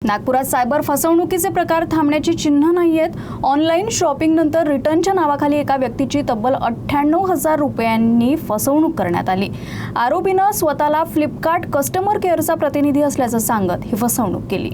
नागपुरात सायबर फसवणुकीचे प्रकार थांबण्याची चिन्ह नाहीयेत। ऑनलाईन शॉपिंग नंतर रिटर्नच्या नावाखाली एका व्यक्तीची तब्बल 98,000 रुपयांनी फसवणूक करण्यात आली। आरोपीनं स्वतःला फ्लिपकार्ट कस्टमर केअरचा प्रतिनिधी असल्याचं सांगत ही फसवणूक केली।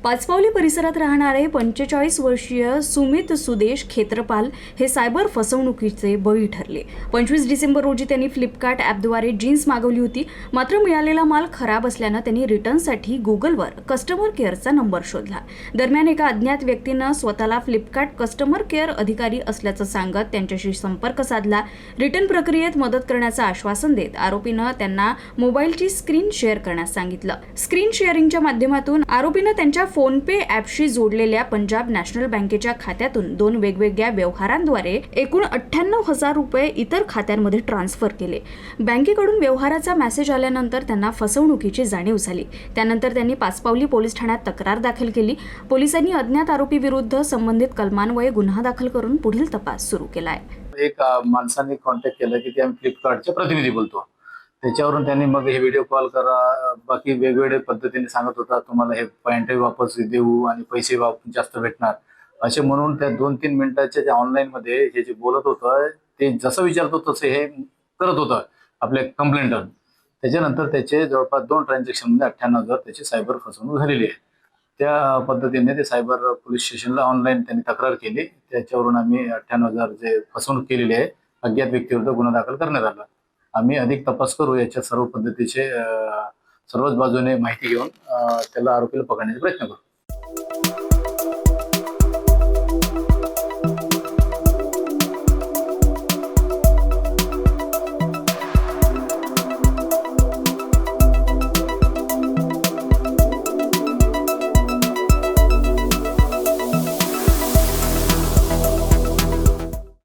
पाचपावली परिसरात राहणारे 45 वर्षीय सुमित सुदेश खेत्रपाल हे सायबर फसवणुकीचे बळी ठरले। 25 डिसेंबर रोजी त्यांनी फ्लिपकार्ट ॲपद्वारे जीन्स मागवली होती, मात्र मिळालेला माल खराब असल्यानं त्यांनी रिटर्नसाठी गुगलवर कस्टमर केअरचा नंबर शोधला। दरम्यान एका अज्ञात व्यक्तीनं स्वतःला फ्लिपकार्ट कस्टमर केअर अधिकारी असल्याचं सांगत त्यांच्याशी संपर्क साधला। रिटर्न प्रक्रियेत मदत करण्याचं आश्वासन देत आरोपीनं त्यांना मोबाईलची स्क्रीन शेअर करण्यास सांगितलं। स्क्रीन शेअरिंगच्या माध्यमातून आरोपीनं त्यांच्या फोनपे ॲपशी जोडलेल्या पंजाब नॅशनल बँकेच्या खात्यातून 2 वेगवेगळ्या व्यवहारांद्वारे एकूण 98,000 रुपये इतर खात्यांमध्ये ट्रान्सफर केले। बँकेकडून व्यवहाराचा मेसेज आल्यानंतर त्यांना फसवणुकीची जाणीव झाली। त्यानंतर त्यांनी पाचपावली पोलीस ठाण्यात तक्रार दाखल केली। पोलिसांनी अज्ञात आरोपी विरुद्ध संबंधित कलमान्वये गुन्हा दाखल करून पुढील तपास सुरू केला आहे। एक माणसाने कॉन्टॅक्ट केला की ते आम्ही फ्लिपकार्टचे प्रतिनिधी बोलतो। त्याच्यावरून त्यांनी मग हे व्हिडिओ कॉल करा, बाकी वेगवेगळ्या पद्धतीने सांगत होता, तुम्हाला हे पॅन्ट वापस देऊ आणि पैसे जास्त भेटणार असे म्हणून त्या 2-3 मिनिटाच्या जे ऑनलाईन मध्ये हे जे बोलत होतं ते जसं विचारतो तसं हे करत होतं आपले कंप्लेंटर। त्याच्यानंतर त्याचे जवळपास 2 ट्रान्झॅक्शनमध्ये 98,000 त्याची सायबर फसवणूक झालेली आहे। त्या पद्धतीने ते सायबर पोलीस स्टेशनला ऑनलाईन त्यांनी तक्रार केली। त्याच्यावरून आम्ही 98,000 जे फसवणूक केलेली आहे अज्ञात व्यक्तीविरुद्ध गुन्हा दाखल करण्यात आला। आम्ही अधिक तपास करू, याच्या सर्व पद्धतीचे सर्वच बाजूने माहिती घेऊन त्याला आरोपीला पकडण्याचा प्रयत्न करू।